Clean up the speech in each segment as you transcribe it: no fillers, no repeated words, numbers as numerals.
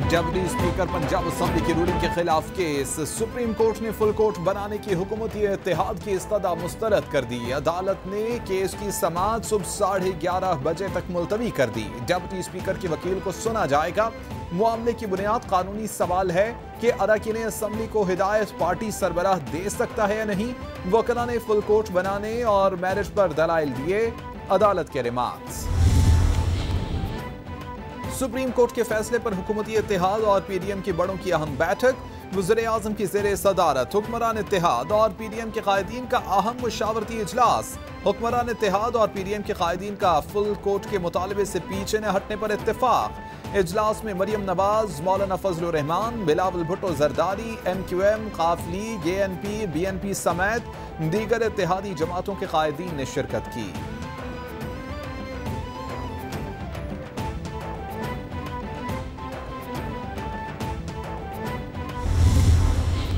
Deputy speaker Punjab assembly की ruling के खिलाफ केस। सुप्रीम कोर्ट ने फुल कोर्ट बनाने की हुकूमती इत्तेहाद की इस्तदा मुस्तरद कर दी। अदालत ने केस की समाअत सुबह 11:30 बजे तक मुलतवी कर दी। डिप्टी स्पीकर के वकील को सुना जाएगा। मामले की बुनियाद कानूनी सवाल है कि अरकान असेंबली को हिदायत पार्टी सरबराह दे सकता है या नहीं। वकला ने फुल कोर्ट बनाने और मैरिज पर दलाइल दिए। अदालत के रिमार्क्स। सुप्रीम कोर्ट के फैसले पर हुकूमती इत्तेहाद और पीडीएम की बड़ों की अहम बैठक। वज़ीर-ए-आज़म की ज़ेरे सदारत हुक्मरान इत्तेहाद और पीडीएम के कायदीन का अहम मुशावरती इजलास। हुक्मरान इत्तेहाद और पीडीएम के कायदीन का फुल कोर्ट के मुतालबे से पीछे न हटने पर इत्तेफाक। इजलास में मरियम नवाज, मौलाना फजलुर रहमान, बिलावल भुट्टो जरदारी, MQM, काफ लीग, ANP, BNP समेत दीगर इत्तेहादी जमातों के कायदीन ने शिरकत की।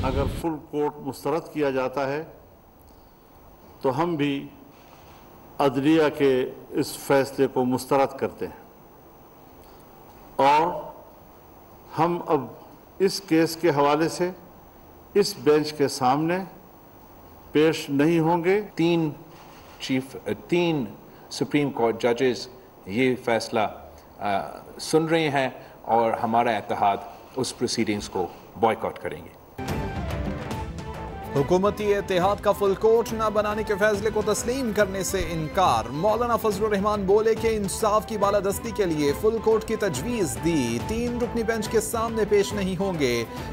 अगर फुल कोर्ट मुस्तरद किया जाता है तो हम भी अदलिया के इस फैसले को मुस्तरद करते हैं और हम अब इस केस के हवाले से इस बेंच के सामने पेश नहीं होंगे। तीन सुप्रीम कोर्ट जजेस ये फैसला सुन रहे हैं और हमारा इत्तेहाद उस प्रोसीडिंग्स को बॉयकॉट करेंगे। हुकूमती इत्तेहाद का फुल कोर्ट न बनाने के फैसले को तस्लीम करने से इनकार। मौलाना फजलुर रहमान बोले कि इंसाफ की बालादस्ती के लिए फुल कोर्ट की तजवीज़ दी। 3 रुकनी बेंच के सामने पेश नहीं होंगे।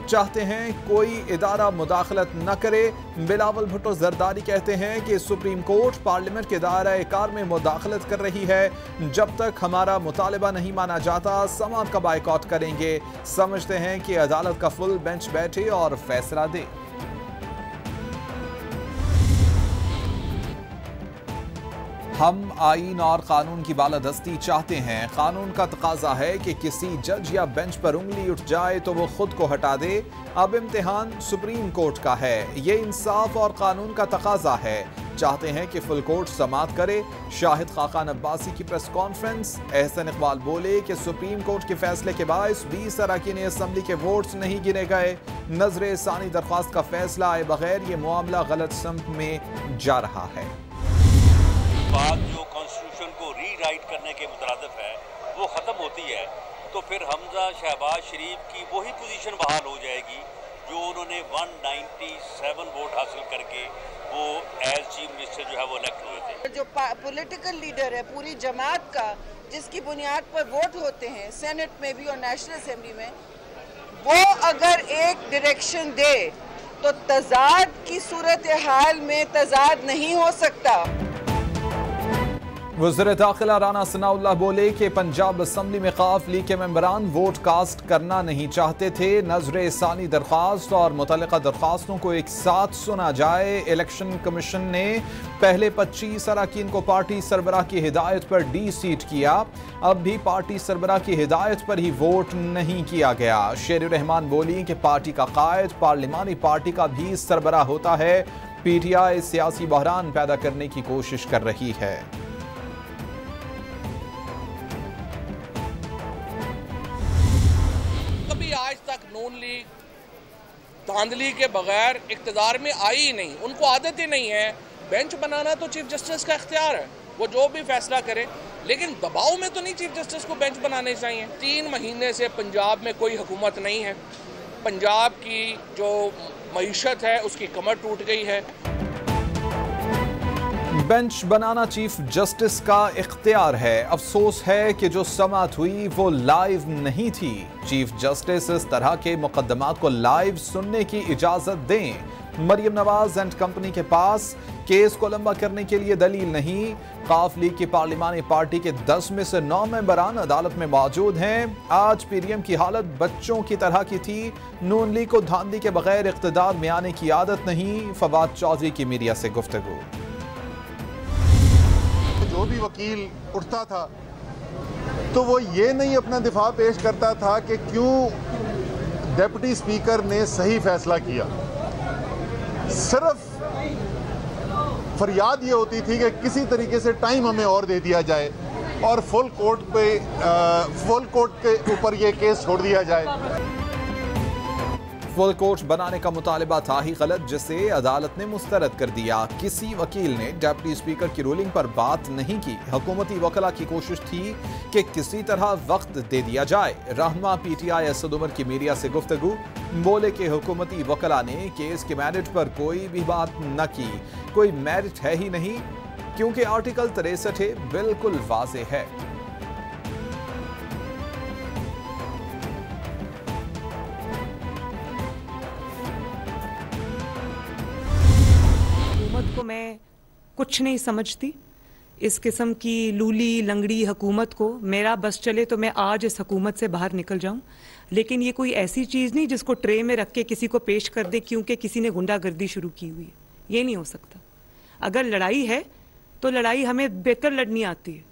चाहते हैं कोई इदारा मुदाखलत न करे। बिलावल भुट्टो जरदारी कहते हैं कि सुप्रीम कोर्ट पार्लियामेंट के दायरा कार में मुदाखलत कर रही है। जब तक हमारा मुतालबा नहीं माना जाता समाअत का बायकॉट करेंगे। समझते हैं कि अदालत का फुल बेंच बैठे और फैसला दे। हम आईन और कानून की बालादस्ती चाहते हैं। कानून का तकाजा है कि किसी जज या बेंच पर उंगली उठ जाए तो वो खुद को हटा दे। अब इम्तिहान सुप्रीम कोर्ट का है। ये इंसाफ और कानून का तकाजा है। चाहते हैं कि फुल कोर्ट समाअत करे। शाहिद खाकान अब्बासी की प्रेस कॉन्फ्रेंस। एहसन इकबाल बोले कि सुप्रीम कोर्ट के फैसले के बायस 20 अरकान असेंबली के वोट्स नहीं गिने गए। नजर सानी दरख्वास्त का फैसला आए बगैर ये मामला गलत सम्त में जा रहा है। बात जो कॉन्स्टिट्यूशन को रीराइट करने के मुतरादिफ है वो ख़त्म होती है तो फिर हमजा शहबाज शरीफ की वही पोजीशन बहाल हो जाएगी जो उन्होंने 197 वोट हासिल करके वो एज चीफ मिनिस्टर जो है वो इलेक्ट हुए थे। जो पॉलिटिकल लीडर है पूरी जमात का जिसकी बुनियाद पर वोट होते हैं सेनेट में भी और नेशनल असेंबली में, वो अगर एक डायरेक्शन दे तो तजाद की सूरत हाल में तजाद नहीं हो सकता। वज़ीर दाखिला राना सनाउल्लाह बोले कि पंजाब असेंबली में काफ लीग के मेंबरान वोट कास्ट करना नहीं चाहते थे। नजर सानी दरख्वास्त और मुतल्लिका दरख्वास्तों को एक साथ सुना जाए। इलेक्शन कमीशन ने पहले 25 अरकान को पार्टी सरबराह की हिदायत पर डी-सीट किया। अब भी पार्टी सरबराह की हिदायत पर ही वोट नहीं किया गया। शेर रहमान बोली कि पार्टी का कायद पार्लिमानी पार्टी का भी सरबराह होता है। PTI सियासी बहरान पैदा करने की कोशिश कर रही है। आज तक नून लीग धांधली के बगैर इख्तियार में आई ही नहीं। उनको आदत ही नहीं है। बेंच बनाना तो चीफ जस्टिस का इख्तियार है, वो जो भी फैसला करे, लेकिन दबाव में तो नहीं चीफ जस्टिस को बेंच बनाने चाहिए। 3 महीने से पंजाब में कोई हुकूमत नहीं है। पंजाब की जो मईशत है उसकी कमर टूट गई है। बेंच बनाना चीफ जस्टिस का इख्तियार है। अफसोस है कि जो समाअत हुई वो लाइव नहीं थी। चीफ जस्टिस इस तरह के मुकदमात को लाइव सुनने की इजाजत दें। मरियम नवाज एंड कंपनी के पास केस को लंबा करने के लिए दलील नहीं। काफ लीग की पार्लिमानी पार्टी के 10 में से 9 मेंबरान अदालत में मौजूद हैं। आज पीडीएम की हालत बच्चों की तरह की थी। नून लीग को धांधली के बगैर इख्तियार में आने की आदत नहीं। फवाद चौधरी की मीडिया से गुफ्तगू। जो भी वकील उठता था तो वो ये नहीं अपना दिफा पेश करता था कि क्यों डिप्टी स्पीकर ने सही फैसला किया। सिर्फ फरियाद ये होती थी कि किसी तरीके से टाइम हमें और दे दिया जाए और फुल कोर्ट के ऊपर ये केस छोड़ दिया जाए। फुल कोर्ट बनाने का मुतालिबा था ही गलत, जिसे अदालत ने मुस्तरद कर दिया। किसी वकील ने डिप्टी स्पीकर की रूलिंग पर बात नहीं की। हुकूमती वकला की कोशिश थी कि किसी तरह वक्त दे दिया जाए। रहनुमा PTI असद उमर की मीडिया से गुफ्तगू, बोले कि हुकूमती वकला ने केस के मेरिट पर कोई भी बात न की। कोई मेरिट है ही नहीं, क्योंकि आर्टिकल 63 बिल्कुल वाज़ेह है। को मैं कुछ नहीं समझती। इस किस्म की लूली लंगड़ी हुकूमत को मेरा बस चले तो मैं आज इस हुकूमत से बाहर निकल जाऊं, लेकिन ये कोई ऐसी चीज़ नहीं जिसको ट्रे में रख के किसी को पेश कर दे क्योंकि किसी ने गुंडागर्दी शुरू की हुई है। ये नहीं हो सकता। अगर लड़ाई है तो लड़ाई हमें बेहतर लड़नी आती है।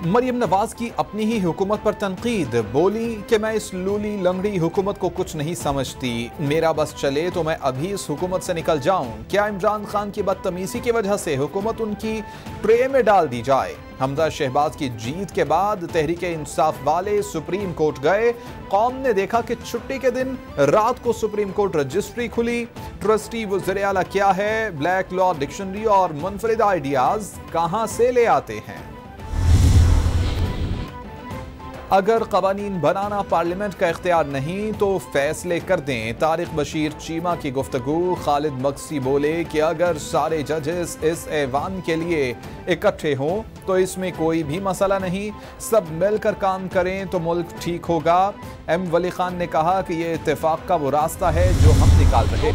मरियम नवाज की अपनी ही हुकूमत पर तनकीद, बोली कि मैं इस लूली लंगड़ी हुकूमत को कुछ नहीं समझती। मेरा बस चले तो मैं अभी इस हुकूमत से निकल जाऊं। क्या इमरान खान की बदतमीजी की वजह से हुकूमत उनकी ट्रे में डाल दी जाए? हमजा शहबाज की जीत के बाद तहरीक इंसाफ वाले सुप्रीम कोर्ट गए। कौम ने देखा कि छुट्टी के दिन रात को सुप्रीम कोर्ट रजिस्ट्री खुली। ट्रस्टी वज़ीर आला क्या है, ब्लैक लॉ डिक्शनरी और मुनफरिद आइडियाज कहां से ले आते हैं? अगर कवानीन बनाना पार्लियामेंट का इख्तियार नहीं तो फैसले कर दें। तारिक बशीर चीमा की गुफ्तगू। खालिद मक्सी बोले कि अगर सारे जजेस इस ऐवान के लिए इकट्ठे हों तो इसमें कोई भी मसला नहीं, सब मिलकर काम करें तो मुल्क ठीक होगा। M वली खान ने कहा कि यह इत्तेफाक का वो रास्ता है जो हम निकाल रहे।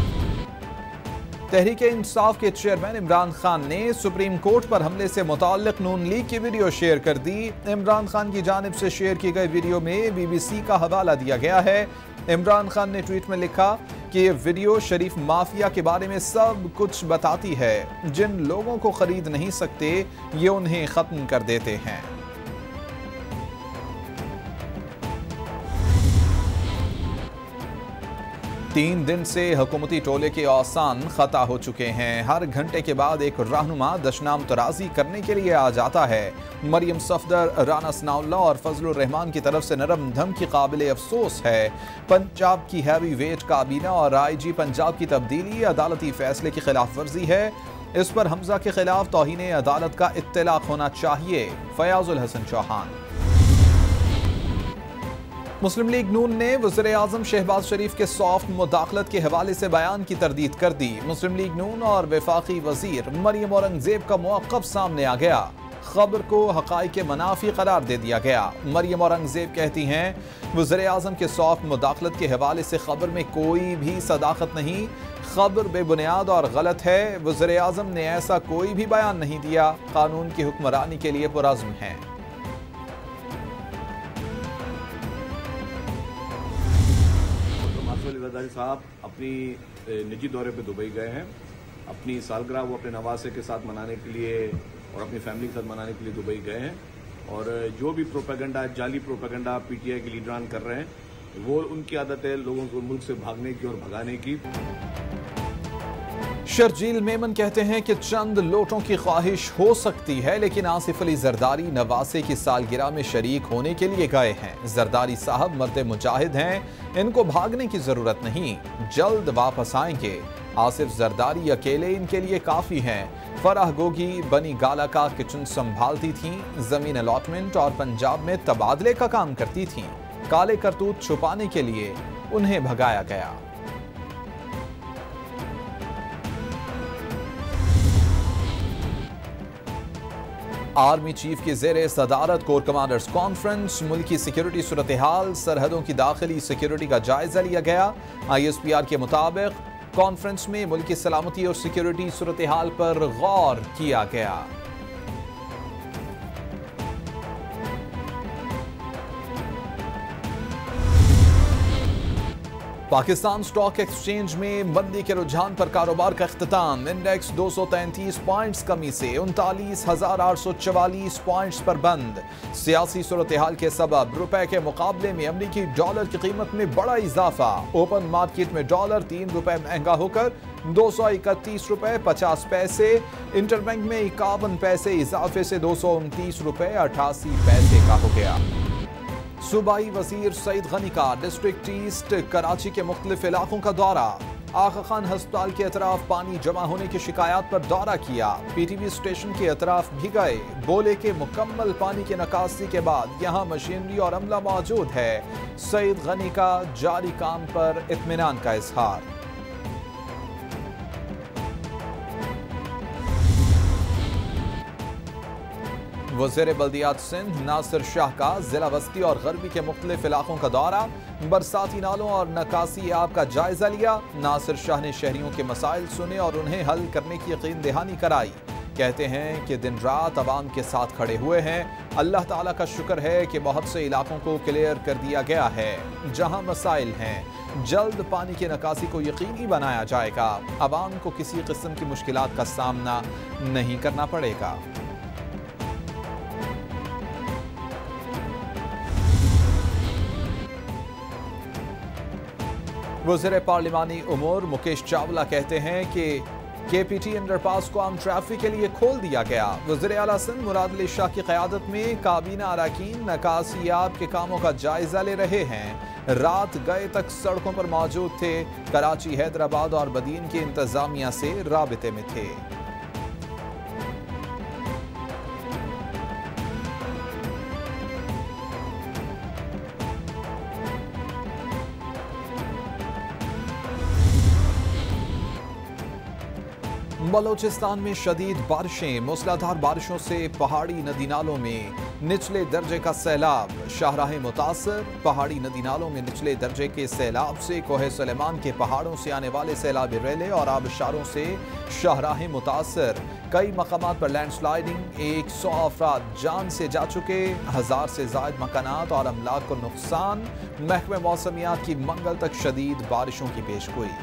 तहरीक इंसाफ के चेयरमैन इमरान खान ने सुप्रीम कोर्ट पर हमले से मुताल्लिक नून लीग की वीडियो शेयर कर दी। इमरान खान की जानिब से शेयर की गई वीडियो में BBC का हवाला दिया गया है। इमरान खान ने ट्वीट में लिखा कि ये वीडियो शरीफ माफिया के बारे में सब कुछ बताती है। जिन लोगों को खरीद नहीं सकते ये उन्हें खत्म कर देते हैं। 3 दिन से हुकूमती टोले के औसान खता हो चुके हैं। हर घंटे के बाद एक रहनुमा दशनाम तराजी करने के लिए आ जाता है। मरियम सफदर, राना सनाउल्लाह और फजलुर रहमान की तरफ से नरम धमकी काबिल अफसोस है। पंजाब की हैवी वेट काबीना और IG पंजाब की तब्दीली अदालती फैसले की खिलाफ वर्जी है। इस पर हमजा के खिलाफ तौहीन अदालत का इत्तलाक होना चाहिए। फयाजुल हसन चौहान। मुस्लिम लीग नून ने वज़ीर आज़म शहबाज शरीफ के सॉफ्ट मुदाखलत के हवाले से बयान की तरदीद कर दी। मुस्लिम लीग नून और वफाकी वज़ीर मरियम औरंगज़ेब का मौक़िफ़ सामने आ गया। खबर को हक़ाइक़ के मनाफ़ी करार दे दिया गया। मरियम औरंगज़ेब कहती हैं वज़ीर आज़म के सॉफ्ट मुदाखलत के हवाले से खबर में कोई भी सदाकत नहीं, खबर बेबुनियाद और गलत है। वज़ीर आज़म ने ऐसा कोई भी बयान नहीं दिया। कानून की हुक्मरानी के लिए पुरज़्म हैं। जरदारी साहब अपनी निजी दौरे पे दुबई गए हैं। अपनी सालगिरह वो अपने नवासे के साथ मनाने के लिए और अपनी फैमिली के साथ मनाने के लिए दुबई गए हैं। और जो भी प्रोपेगेंडा, जाली प्रोपेगेंडा PTI के लीडरान कर रहे हैं, वो उनकी आदत है लोगों को मुल्क से भागने की और भगाने की। शर्जील मेमन कहते हैं कि चंद लोटों की ख्वाहिश हो सकती है, लेकिन आसिफ अली जरदारी नवासे की सालगिरह में शरीक होने के लिए गए हैं। जरदारी साहब मर्द मुजाहिद हैं, इनको भागने की जरूरत नहीं, जल्द वापस आएंगे। आसिफ जरदारी अकेले इनके लिए काफी हैं। फराह गोगी बनी गाला का किचन संभालती थीं, जमीन अलॉटमेंट और पंजाब में तबादले का काम करती थीं। काले करतूत छुपाने के लिए उन्हें भगाया गया। आर्मी चीफ की ज़ेरे सदारत कोर कमांडर्स कॉन्फ्रेंस, मुल्की सिक्योरिटी सूरत हाल, सरहदों की दाखिली सिक्योरिटी का जायजा लिया गया। ISPR के मुताबिक कॉन्फ्रेंस में मुल्की सलामती और सिक्योरिटी सूरत हाल पर गौर किया गया। पाकिस्तान स्टॉक एक्सचेंज में मंदी के रुझान पर कारोबार का इख्तिताम। इंडेक्स 233 पॉइंट्स कमी से 39,844 पॉइंट्स पर बंद। सियासी सूरत हाल के सबब रुपए के मुकाबले में अमरीकी डॉलर की कीमत में बड़ा इजाफा। ओपन मार्केट में डॉलर 3 रुपए महंगा होकर 231 रुपए 50 पैसे। इंटरबैंक में 51 पैसे इजाफे से 229 रुपए 88 पैसे का हो गया। सूबाई वजीर सईद गनी का डिस्ट्रिक्ट ईस्ट कराची के मुख्तलिफ इलाकों का दौरा। आगा खान हस्पताल के अतराफ पानी जमा होने की शिकायत पर दौरा किया। पीटीवी स्टेशन के अतराफ भी गए। बोले के मुकम्मल पानी के निकासी के बाद यहाँ मशीनरी और अमला मौजूद है। सईद गनी का जारी काम पर इत्मीनान का इजहार। वज़ीर बल्दियात सिंध नासिर शाह का जिला बस्ती और गरबी के मुख्तलिफ इलाकों का दौरा। बरसाती नालों और निकासी आब का जायजा लिया। नासिर शाह ने शहरियों के मसाइल सुने और उन्हें हल करने की यकीन दहानी कराई। कहते हैं कि दिन रात आवाम के साथ खड़े हुए हैं। अल्लाह ताला का शुक्र है कि बहुत से इलाकों को क्लियर कर दिया गया है। जहां मसाइल हैं जल्द पानी की निकासी को यकीनी बनाया जाएगा। आवाम को किसी किस्म की मुश्किलात का सामना नहीं करना पड़ेगा। वज़ीर पार्लिमानी उमूर मुकेश चावला कहते हैं कि KPT अंडरपास को आम ट्रैफिक के लिए खोल दिया गया। वज़ीर आला सिंध मुराद अली शाह की क़यादत में काबीना अरकान निकासियाब के कामों का जायजा ले रहे हैं। रात गए तक सड़कों पर मौजूद थे। कराची, हैदराबाद और बदीन की इंतजामिया से राबिते में थे। बलोचिस्तान में शदीद बारिशें। मूसलाधार बारिशों से पहाड़ी नदी नालों में निचले दर्जे का सैलाब। शाहराहें मुतासर। पहाड़ी नदी नालों में निचले दर्जे के सैलाब से कोहे सुलेमान के पहाड़ों से आने वाले सैलाबी रेले और आबशारों से शाहराहें मुतासर। कई मकामात पर लैंडस्लाइडिंग। 100 अफराद जान से जा चुके। 1000 से जायद मकानात और अमलाक को नुकसान। महकमे मौसमियात की मंगल तक शदीद बारिशों की पेशगोई।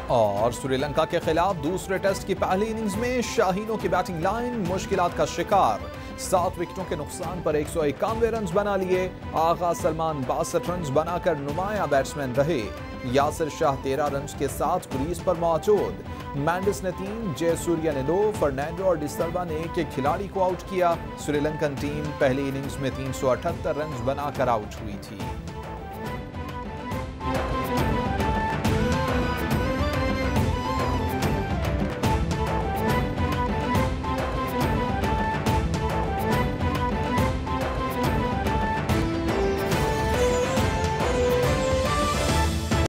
और श्रीलंका के खिलाफ दूसरे टेस्ट की पहली इनिंग्स में शाहीनों की बैटिंग लाइन मुश्किलात का शिकार। 7 विकेटों के नुकसान पर 191 रन बना लिए। आगा सलमान 62 रन बनाकर नुमाया बैट्समैन रहे। यासिर शाह 13 रन के साथ क्रीज पर मौजूद। मैंडिस ने 3, जयसूर्या ने 2, फर्नांडो और डिसल्वा ने एक खिलाड़ी को आउट किया। श्रीलंकन टीम पहली इनिंग्स में 378 रन बनाकर आउट हुई थी।